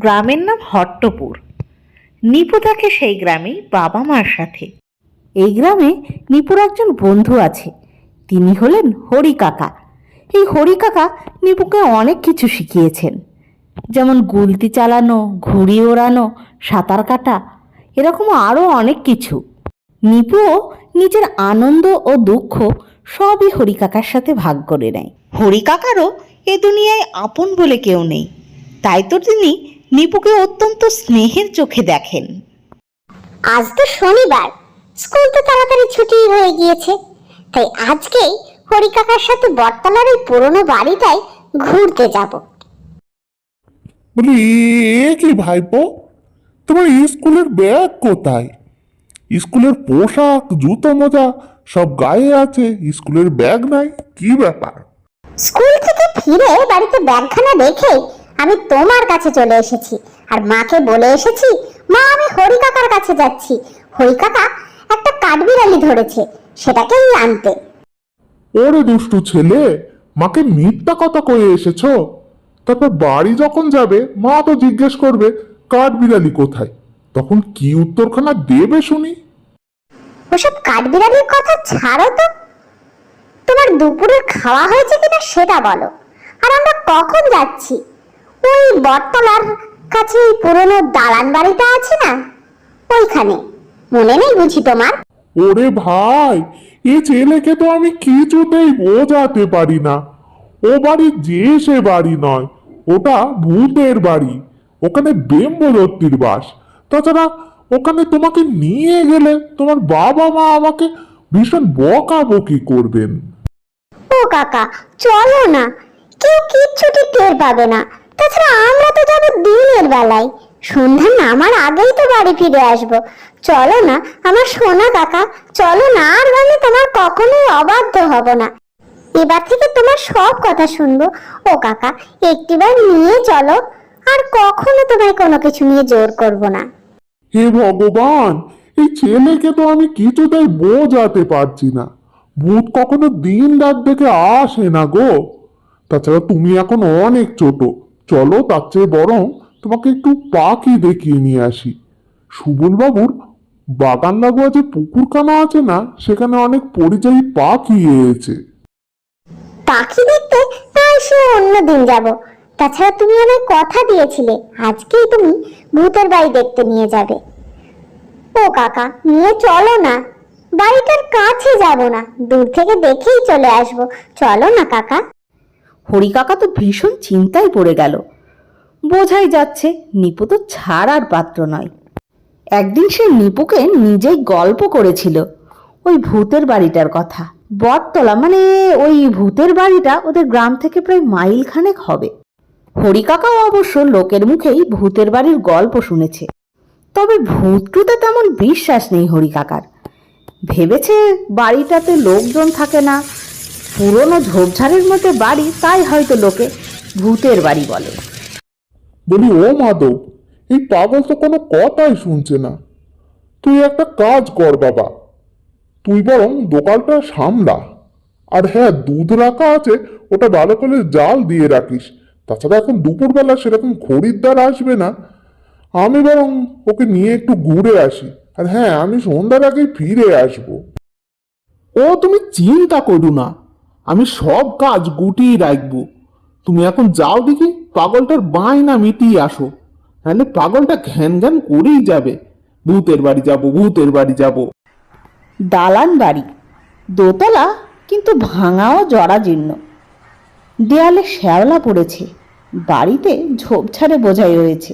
গ্রামের নাম হট্টপুর। নিপু থাকে সেই গ্রামেই বাবা মার সাথে। এই গ্রামে নিপুর একজন বন্ধু আছে, তিনি হলেন হরি কাকা। এই হরি কাকা নিপুকে অনেক কিছু শিখিয়েছেন, যেমন গুলতি চালানো, ঘুড়ি ওড়ানো, সাঁতার কাটা, এরকম আরও অনেক কিছু। নিপুও নিজের আনন্দ ও দুঃখ সবই হরি কাকার সাথে ভাগ করে নেয়। হরি কাকারও এ দুনিয়ায় আপন বলে কেউ নেই, তাই তো তিনি নিপুকে অত্যন্ত স্নেহের চোখে দেখেন। আজ তো শনিবার, স্কুল তো তাড়াতাড়ি ছুটি হয়ে গিয়েছে, তাই আজকেই হরি কাকার সাথে বটতলার ওই পুরনো বাড়িটায় ঘুরতে যাব। বলি, এ কি ভাইপো, তোমার স্কুলের ব্যাগ কোথায়? স্কুলের পোশাক, জুতো মোজা সব গায়ে আছে, স্কুলের ব্যাগ নাই, কি ব্যাপার? স্কুল থেকে ফিরে বাড়িতে ব্যাগখানা রেখে আমি তোমার কাছে চলে এসেছি, আর মাকে বলে এসেছি, মা আমি হরি কাকার কাছে যাচ্ছি, হরি কাকা একটা কাঠবিড়ালি ধরেছে, সেটাকেই আনতে। ওরে দুষ্টু ছেলে, মাকে মিথ্যা কথা কয়ে এসেছো? তারপর বাড়ি যখন যাবে মা তো জিজ্ঞেস করবে কাঠ বিড়ালি কোথায়, তখন কি উত্তরখানা দেবে শুনি? ওসব কাঠবিড়ালির কথা ছাড়ো তো, তোমার দুপুরের খাওয়া হয়েছে কিনা সেটা বলো, আর আমরা কখন যাচ্ছি? ওই বটতলার কাছে ওই পুরনো দালান বাড়িটা আছে না, ওইখানে। মনে নেই বুঝি তোমার? ওরে ভাই, এ ছেলেকে তো আমি কিছুতেই বোঝাতে পারি না। ও বাড়ি যে সে বাড়ি নয়, ওটা ভূতের বাড়ি, ওখানে বেম্বদত্তির বাস। তাছাড়া ওখানে তোমাকে নিয়ে গেলে তোমার বাবা মা আমাকে ভীষণ বকাবকি করবেন। ও কাকা, চলো না, কেউ কিচ্ছুটি টের পাবে না। তাছাড়া আমরা তো যাবো দিনের বেলায়, সন্ধ্যা নামার আগেই তো বাড়ি ফিরে আসবো। চলো না আমার সোনা কাকা, চলো না, আর আমি তোমার কখনোই অবাধ্য হব না। এবার থেকে তোমার সব কথা শুনবো। ও কাকা, একটিবার নিয়ে চলো, আর কখনো তোমায় কোনো কিছু নিয়ে জোর করব না। হে ভগবান, এই ছেলেকে তো আমি কিছুতেই বোঝাতে পারছি না। ভূত কখনো দিন রাত দেখে আসে না গো। তাছাড়া তুমি এখন অনেক ছোট, চলো তার চেয়ে বরং তোমাকে একটু পাখি দেখিয়ে নিয়ে আসি। সুবল বাবুর বাগান লাগোয়া যে পুকুরখানা আছে না, সেখানে অনেক পরিযায়ী পাখি এসেছে। পাখি দেখতে না, সে অন্যদিন যাব। তাছাড়া তুমি আমায় কথা দিয়েছিলে আজকেই তুমি ভূতের বাড়ি দেখতে নিয়ে যাবে। ও কাকা, নিয়ে চলো না, বাড়িটার কাছে যাব না, দূর থেকে দেখেই চলে আসবো। চলো না কাকা। হরি কাকা তো ভীষণ চিন্তায় পড়ে গেল। বোঝাই যাচ্ছে নিপু তো ছাড়ার পাত্র নয়। একদিন সে নিপুকে নিজেই গল্প করেছিল ওই ভূতের বাড়িটার কথা। বটতলা মানে ওই ভূতের বাড়িটা ওদের গ্রাম থেকে প্রায় মাইল খানেক হবে। হরি কাকাও অবশ্য লোকের মুখেই ভূতের বাড়ির গল্প শুনেছে, তবে ভূতটুতে তেমন বিশ্বাস নেই হরি কাকার। ভেবেছে বাড়িটাতে লোকজন থাকে না, পুরনো ঝোপঝাড়ের মধ্যে বাড়ি, তাই হয়তো লোকে ভূতের বাড়ি বলে। বলি, ও মাধব, এই পাগল তো কোনো কথাই শুনছে না। তুই একটা কাজ কর বাবা, তুই বরং দোকানটা সামলা। আর হ্যাঁ, দুধ রাখা আছে, ওটা ভালো করে জাল দিয়ে রাখিস। তাছাড়া এখন দুপুরবেলা সেরকম খরিদ্দার আসবে না, আমি বরং ওকে নিয়ে একটু ঘুরে আসি। আর হ্যাঁ, আমি সন্ধ্যার আগেই ফিরে আসবো। ও তুমি চিন্তা করো না, আমি সব কাজ গুটিয়ে রাখবো। তুমি এখন যাও দেখি, পাগলটার বায়না মিটিয়ে আসো, নাহলে পাগলটা ঘ্যান ঘ্যান করেই যাবে, ভূতের বাড়ি যাব, ভূতের বাড়ি যাব। দালান বাড়ি, দোতলা, কিন্তু ভাঙা ও জরাজীর্ণ। দেয়ালে শ্যাওলা পড়েছে, বাড়িতে ঝোপঝাড়ে বোঝাই রয়েছে,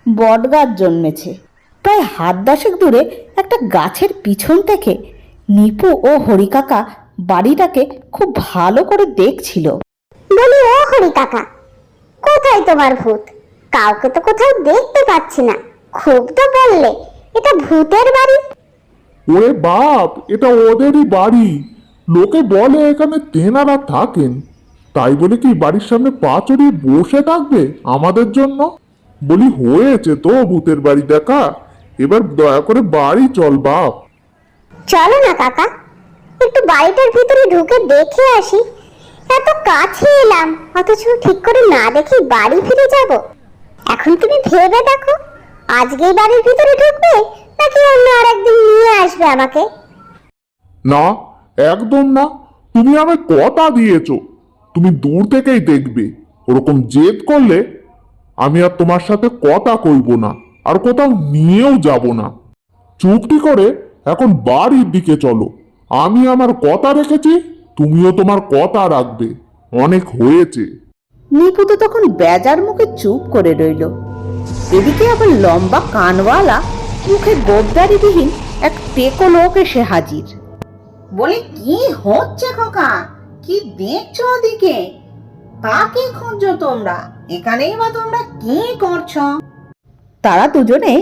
বটগাছ জন্মেছে। প্রায় হাত দশেক দূরে একটা গাছের পিছন থেকে নিপু ও হরি কাকা বাড়িটাকে খুব ভালো করে দেখছিল। বলি, ও হরি কাকা, কোথায় তোমার ভূত? কাউকে তো কোথাও দেখতে পাচ্ছি না, খুব তো বললে এটা ভূতের বাড়ি। ওরে বাপ, এটা ওদেরই বাড়ি। লোকে বলে এখানে তেনারা থাকেন, তাই বলে কি বাড়ির সামনে পা চড়িয়ে বসে থাকবে আমাদের জন্য? বলি, হয়েছে তো ভূতের বাড়ি দেখা, এবার দয়া করে বাড়ি চল বাপ। চলো না কাকা, একটু বাড়িটার ভিতরে ঢুকে দেখে আসি। এত কাছে এলাম, অথচ ঠিক করে না দেখি বাড়ি ফিরে যাব। এখন এখন তুমি ভেবে দেখো, আজকেই বাড়ির ভিতরে ঢুকবে নাকি অন্য আর একদিন নিয়ে আসবে আমাকে? না, একদম না। তুমি আমায় কথা দিয়েছো, তুমি দূর থেকেই দেখবে। ওরকম জেদ করলে আমি আর তোমার সাথে কথা কইব না, আর কোথাও নিয়েও যাব না। চুপটি করে এখন বাড়ির দিকে চলো। আমি আমার কথা রেখেছি, তুমিও তোমার কথা রাখবে। অনেক হয়েছে। নিপু তো তখন বেজার মুখে চুপ করে রইল। এদিকে আবার লম্বা কানওয়ালা, মুখে গোবদারিবিহীন এক টেকো লোক এসে হাজির। বলে, কি হচ্ছে খোকা? কি দেখছো ওদিকে? কাকে খুঁজছো তোমরা? এখানেই বা তোমরা কি করছো? তারা দুজনে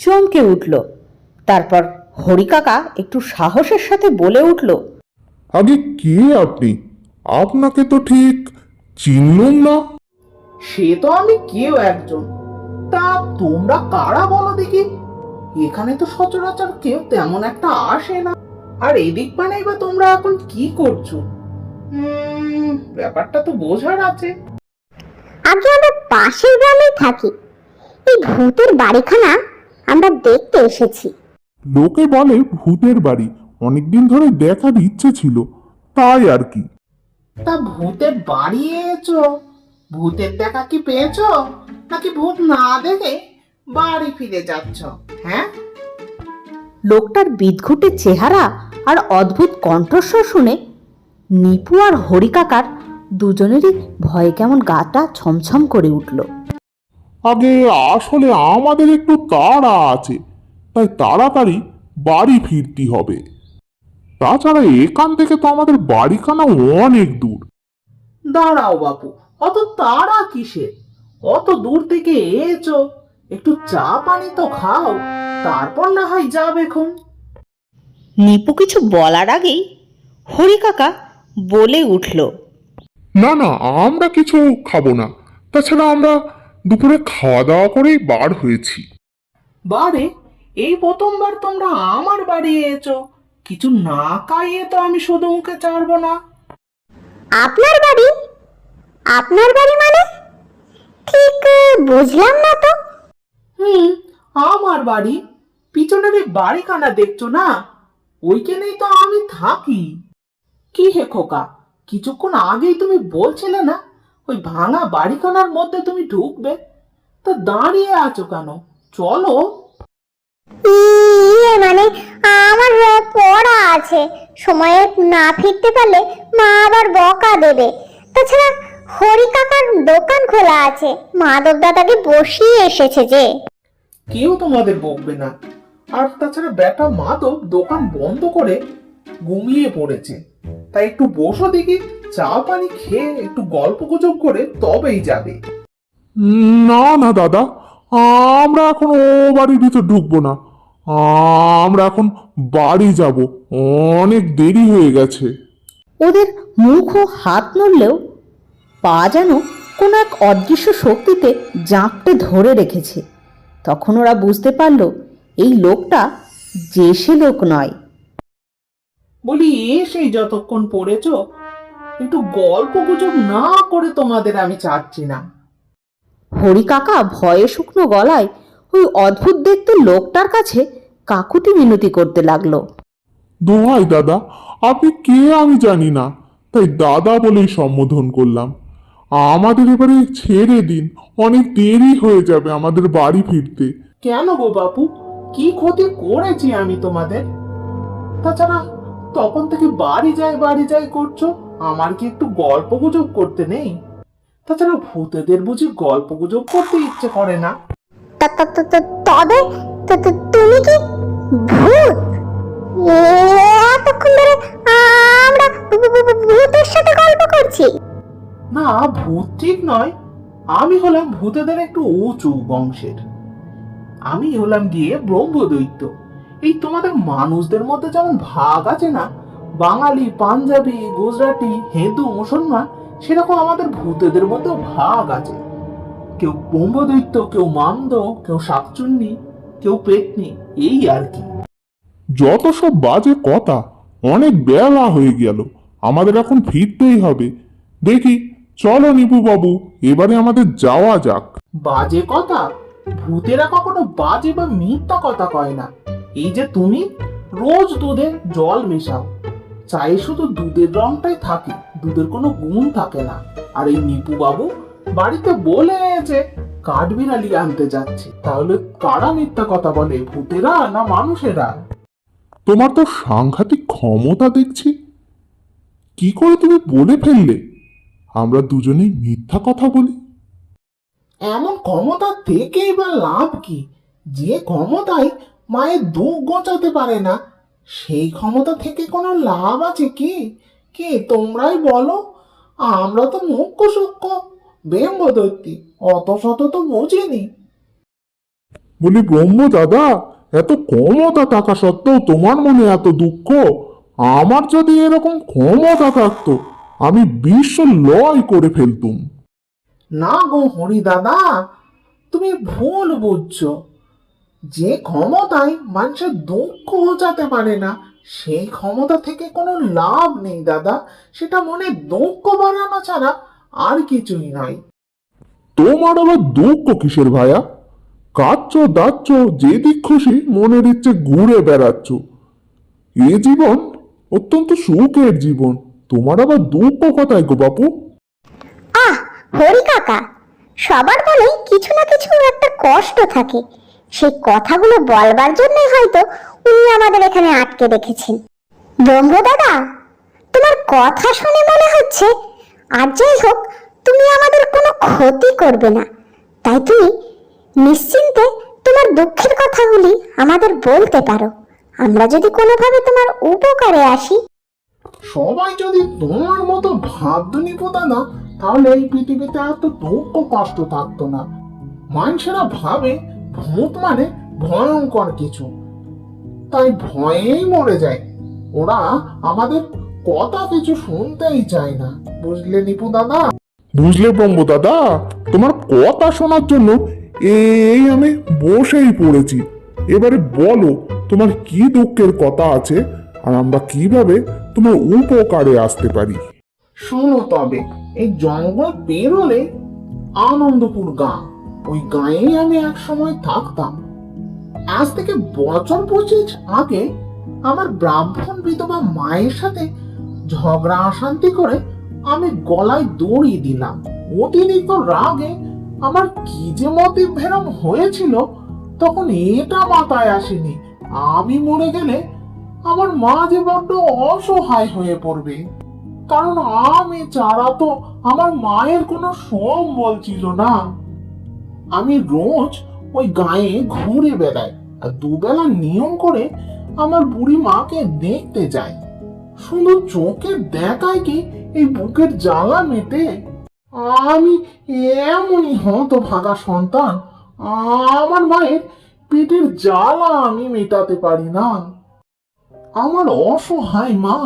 চমকে উঠল। তারপর হরিকাকা একটু সাহসের সাথে বলে উঠল, আগে কে আপনি? আপনাকে তো ঠিক চিনলুম না। সে তো আমি কেউ একজন। তা তোমরা কারা বলো দেখি? এখানে তো সচরাচর কেউ তেমন একটা আসে না। আর এদিক বানাই বা তোমরা এখন কি করছো? ব্যাপারটা তো বোঝার আছে। আগে আমরা পাশের গ্রামেই থাকি। এই ভূতের বাড়িখানা আমরা দেখতে এসেছি। লোকে বলে ভূতের বাড়ি, অনেকদিন ধরে দেখার ইচ্ছে ছিল, তাই আর কি। তা ভূতের বাড়ি এসেছো, ভূতের দেখা কি পেয়েছো, নাকি ভূত না দেখে বাড়ি ফিরে যাচ্ছ? হ্যাঁ, লোকটার বিদঘুটে চেহারা আর অদ্ভুত কণ্ঠস্বর শুনে নিপু আর হরিকাকার দুজনেরই ভয়ে কেমন গাটা ছমছম করে উঠল। আগে আসলে আমাদের একটু তাড়া আছে, তাই তাড়াতাড়ি বাড়ি ফিরতে হবে। তাছাড়া এখান থেকে তো আমাদের বাড়িখানা অনেক দূর। দাঁড়াও বাপু, অত তাড়া কিসের? অত দূর থেকে এসেছো, একটু চা পানি তো খাও, তারপর না হয় যাবে খন। নিপু কিছু বলার আগেই হরিকাকা বলে উঠল, না না, আমরা কিছু খাবো না। তাছাড়া আমরা দুপুরে খাওয়া দাওয়া করেই বার হয়েছি। বারে, এই প্রথমবার তোমরা আমার বাড়ি এসেছো, কিছু না খাইয়ে তো আমি শুধু মুখে ছাড়বো না। আপনার বাড়ি? আপনার বাড়ি মানে ঠিক বুঝলাম না তো। আমার বাড়ি। পিছনের এই বাড়িখানা দেখছো না, ওইখানেই তো আমি থাকি। কি হে খোকা, কিছুক্ষণ আগেই তুমি বলছিলে না ওই ভাঙা বাড়িখানার মধ্যে তুমি ঢুকবে? তা দাঁড়িয়ে আছো কেন? চলো। মানে আমার পড়া আছে, সময়ে না ফিরতে পারলে মা আবার বকা দেবে। তাছাড়া হরি কাকার দোকান খোলা আছে, মাধব দাদাকে বসিয়ে এসেছে যে। কেউ তোমাদের বকবে না। আর তাছাড়া বেটা মাধব দোকান বন্ধ করে ঘুমিয়ে পড়েছে। তাই একটু বসো দেখি, চা পানি খেয়ে একটু গল্প গুজব করে তবেই যাবে। না না দাদা, আমরা এখন ও বাড়ির ভিতর ঢুকবো না। আমরা এখন বাড়ি যাব, অনেক দেরি হয়ে গেছে। ওদের মুখ ও হাত নড়লেও পা যেন কোনো এক অদৃশ্য শক্তিতে জাঁপটে ধরে রেখেছে। তখন ওরা বুঝতে পারল এই লোকটা যে সে লোক নয়। বলি, সেই যতক্ষণ পড়েছো, একটু গল্প গুজব না করে তোমাদের আমি চাচ্ছি না। হরিকাকা ভয়ে শুকনো গলায় ওই অদ্ভুত দেখতে লোকটার কাছে কাকুতি মিনতি করতে লাগলো। দোহাই দাদা, আপনি কে আমি জানি না, তাই দাদা বলেই সম্বোধন করলাম। আমাদের এবারে ছেড়ে দিন, অনেক দেরি হয়ে যাবে আমাদের বাড়ি ফিরতে। কেন গো বাপু, কি ক্ষতি করেছি আমি তোমাদের? তাছাড়া তখন থেকে বাড়ি যাই করছো, আমার কি একটু গল্প গুজব করতে নেই? তাছাড়া ভূতেদের বুঝি গল্প গুজব করতে ইচ্ছে করে না? তবে তুমি কি ভূত? এতক্ষণ ধরে আমরা ভূতের সাথে গল্প করছি। না, ভূত ঠিক নয়। আমি হলাম ভূতেদের একটু উঁচু বংশের। আমি হলাম গিয়ে ব্রহ্মদৈত্য। এই তোমাদের মানুষদের মধ্যে যেমন ভাগ আছে না, বাঙালি, পাঞ্জাবি, গুজরাটি, হিন্দু, মুসলমান, সেরকম আমাদের ভূতেদের মধ্যেও ভাগ আছে। কেউ ব্রহ্মদৈত্য, কেউ মান্দ, কেউ শাকচুন্নি, কেউ পেতনি, এই আর কি। যত সব বাজে কথা, অনেক বেলা হয়ে গেল, আমাদের এখন ফিরতেই হবে। দেখি চলো নিপু বাবু, এবারে আমাদের যাওয়া যাক। বাজে কথা? ভূতেরা কখনো বাজে বা মিথ্যা কথা কয় না। এই যে তুমি রোজ দুধে জল মেশাও, চায়ে শুধু দুধের রংটাই থাকে, দুধের কোনো গুণ থাকে না। আর এই নিপু বাবু বাড়িতে বলে যে কাঠবিড়ালি আনতে যাচ্ছে, তাহলে কারা মিথ্যা কথা বলে, ভূতেরা না মানুষেরা? তোমার তো সাংঘাতিক ক্ষমতা দেখছি। কি করে তুমি বলে ফেললে আমরা দুজনেই মিথ্যা কথা বলি? এমন ক্ষমতা থেকেই বা লাভ কি? যে ক্ষমতায় মায়ের দুধ গোচাতে পারে না, সেই ক্ষমতা থেকে কোনো লাভ আছে কি? কি তোমরাই বলো? আমরা তো মুখ্য সূক্ষ্ম ব্রহ্মদৈত্যী, অত শত তো বুঝিনি। বলি ব্রহ্ম দাদা, এত ক্ষমতা থাকা সত্ত্বেও তোমার মনে এত দুঃখ? আমার যদি এরকম ক্ষমতা থাকতো আমি বিশ্ব লয় করে ফেলতুম। না গো হরি দাদা, তুমি ভুল বুঝছো। যে ক্ষমতায় মানুষের দুঃখ ঘোচাতে পারে না, সেই ক্ষমতা থেকে কোনো লাভ নেই দাদা। সেটা মনে দুঃখ বাড়ানো ছাড়া আর কিছুই নয়। তোমার আবার দুঃখ কিসের ভায়া? কাচ্ছ দাচ্ছ, যেদিক খুশি মনের ইচ্ছে ঘুরে বেড়াচ্ছ। এ জীবন অত্যন্ত সুখের জীবন, তোমার আবার দুঃখ কোথায় গো বাপু? আহ, হরি কাকা, সবার মনেই কিছু না কিছু একটা কষ্ট থাকে। সেই কথাগুলো বলবার জন্যই হয়তো উনি আমাদের এখানে আটকে রেখেছেন। ব্রহ্ম দাদা, তোমার কথা শুনে মনে হচ্ছে আর যাই হোক তুমি আমাদের কোনো ক্ষতি করবে না। তাই তুমি নিশ্চিন্তে তোমার দুঃখের কথাগুলি আমাদের বলতে পারো। আমরা যদি কোনোভাবে তোমার উপকারে আসি। সবাই যদি তোমার মতো ভাবতো নিপু দাদা, তাহলে এই পৃথিবীতে এত দুঃখ কষ্ট থাকতো না। মানুষেরা ভাবে ভূত মানে ভয়ঙ্কর কিছু, তাই ভয়েই মরে যায়। ওরা আমাদের কথা কিছু শুনতেই চায় না, বুঝলে নিপু দাদা? বুঝলে ব্রহ্ম দাদা, তোমার কথা শোনার জন্য এই আমি বসেই পড়েছি। এবারে বলো তোমার কি দুঃখের কথা আছে, আর আমরা কিভাবে তোমার উপকারে আসতে পারি। শোনো তবে, এই জঙ্গল পেরোলে আনন্দপুর গাঁ, ওই গাঁয়েই আমি এক সময় থাকতাম। আজ থেকে বছর 25 আগে আমার ব্রাহ্মণ বিধবা মায়ের সাথে ঝগড়া অশান্তি করে আমি গলায় দড়ি দিলাম। অতিরিক্ত রাগে আমার কি যে মতি ভেরম হয়েছিল, তখন এটা মাথায় আসেনি আমি মরে গেলে আমার মা যে বড্ড অসহায় হয়ে পড়বে। কারণ আমি ছাড়া তো আমার মায়ের কোনো সম্বল ছিল না। আমি রোজ ওই গায়ে ঘুরে বেড়াই, আর দুবেলা নিয়ম করে আমার বুড়ি মাকে দেখতে যাই। শুধু চোখে দেখায় কি এই বুকের জ্বালা মেটে? আমি এমনই হতভাগা সন্তান, আমার মায়ের পেটের জ্বালা আমি মেটাতে পারি না। আমার অসহায় মা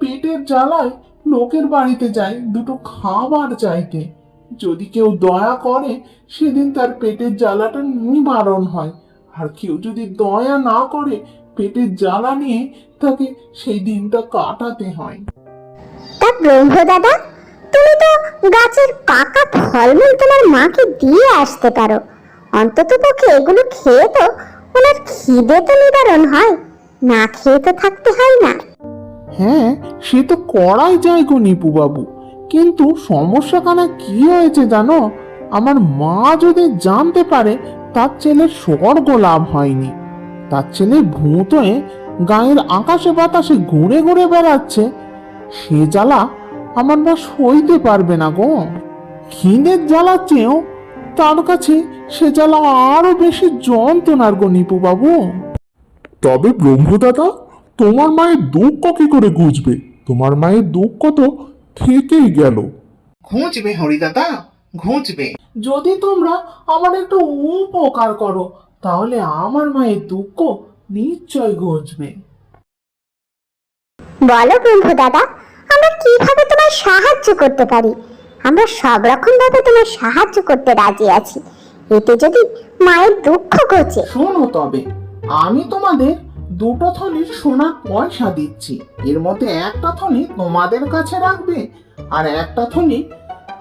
পেটের জ্বালায় লোকের বাড়িতে যায় দুটো খাবার চাইতে। যদি কেউ দয়া করে সেদিন তার পেটের জ্বালাটা নিবারণ হয়, আর কেউ যদি দয়া না করে পেটের জ্বালা নিয়ে তাকে সেই দিনটা কাটাতে হয়। তা ব্রহ্ম দাদা, তুমি তো গাছের পাকা ফলমূল তোমার মাকে দিয়ে আসতে পারো। অন্তত পক্ষে এগুলো খেয়ে তো ওনার খিদে তো নিবারণ হয়, না খেয়ে তো থাকতে হয় না। হ্যাঁ, সে তো করাই যায় গো নিপু বাবু, কিন্তু সমস্যাখানা কি হয়েছে জানো? আমার মা যদি জানতে পারে তার ছেলের স্বর্গ লাভ হয়নি, তার ছেলে ভূত হয়ে গায়ের আকাশে বাতাসে ঘুরে ঘুরে বেড়াচ্ছে, সে জ্বালা আমার মা সইতে পারবে না গো। খিদের জ্বালা চেয়েও তার কাছে সে জ্বালা আরো বেশি যন্ত্রণার গো নিপু বাবু। তবে ব্রহ্ম দাদা, তোমার মায়ের দুঃখ কি করে ঘুচবে? তোমার মায়ের দুঃখ তো থেকেই গেল। ঘুঁচবে হরিদাদা, ঘুঁচবে। যদি তোমরা আমার একটু উপকার করো, তাহলে আমার মায়ের দুঃখ নিশ্চয় ঘুঁচবে। বলো ব্রহ্ম দাদা, আমরা কিভাবে তোমার সাহায্য করতে পারি? আমরা সব রকম ভাবে তোমার সাহায্য করতে রাজি আছি, এতে যদি মায়ের দুঃখ ঘোচে। শোনো তবে, আমি তোমাদের দুটো থলির সোনার পয়সা দিচ্ছি। এর মধ্যে একটা থলি তোমাদের কাছে রাখবে, আর একটা থলি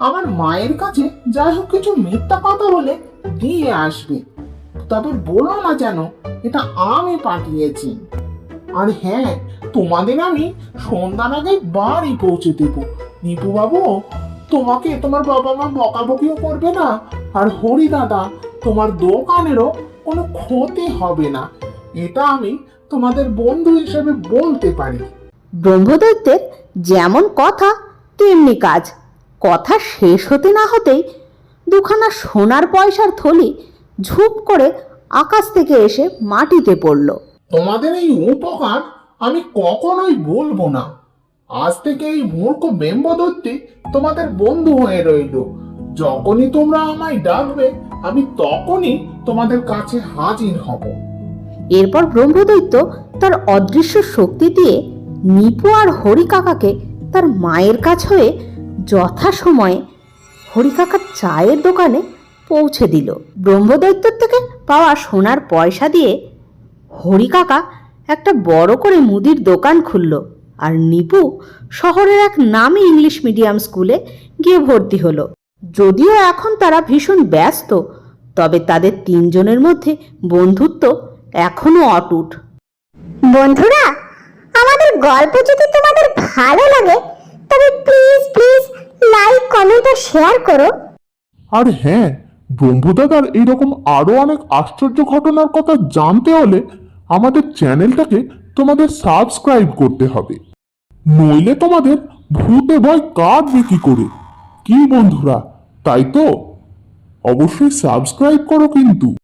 আমার মায়ের কাছে যাই হোক কিছু মিথ্যা কথা বলে দিয়ে আসবে, তবে বলো না যেন এটা আমি পাঠিয়েছি। আর হ্যাঁ, তোমাদের আমি সন্ধ্যার আগে বাড়ি পৌঁছে দেবো। নিপু বাবু, তোমাকে তোমার বাবা মা বকাবকিও করবে না, আর হরি দাদা তোমার দোকানেরও কোনো ক্ষতি হবে না, এটা আমি তোমাদের বন্ধু হিসেবে বলতে পারি। ব্রহ্মদৈত্যের যেমন কথা তেমনি কাজ। কথা শেষ হতে না হতেই দুখানা সোনার পয়সার থলি ঝুপ করে আকাশ থেকে এসে মাটিতে পড়ল। তোমাদের এই উপকার আমি কখনোই ভুলবো না। আজ থেকে এই মূর্খ ব্রহ্মদৈত্য তোমাদের বন্ধু হয়ে রইল। যখনই তোমরা আমায় ডাকবে আমি তখনই তোমাদের কাছে হাজির হব। এরপর ব্রহ্মদৈত্য তার অদৃশ্য শক্তি দিয়ে নিপু আর হরি কাকাকে তার মায়ের কাছ হয়ে যথাসময়ে হরি কাকার চায়ের দোকানে পৌঁছে দিল। ব্রহ্মদৈত্যর থেকে পাওয়া সোনার পয়সা দিয়ে হরি কাকা একটা বড় করে মুদির দোকান খুলল, আর নিপু শহরের এক নামী ইংলিশ মিডিয়াম স্কুলে গিয়ে ভর্তি হলো। যদিও এখন তারা ভীষণ ব্যস্ত, তবে তাদের তিনজনের মধ্যে বন্ধুত্ব এখনো অটুট। বন্ধুরা, আমাদের গল্প যদি তোমাদের ভালো লাগে তবে প্লিজ প্লিজ লাইক, কমেন্ট আর শেয়ার করো। আর হ্যাঁ, ব্রহ্মদাদার এইরকম আরো অনেক আশ্চর্য ঘটনার কথা জানতে হলে আমাদের চ্যানেলটাকে তোমাদের সাবস্ক্রাইব করতে হবে, নইলে তোমাদের ভূতে ভয় কাটবে কি করে? কি বন্ধুরা, তাই তো? অবশ্যই সাবস্ক্রাইব করো কিন্তু।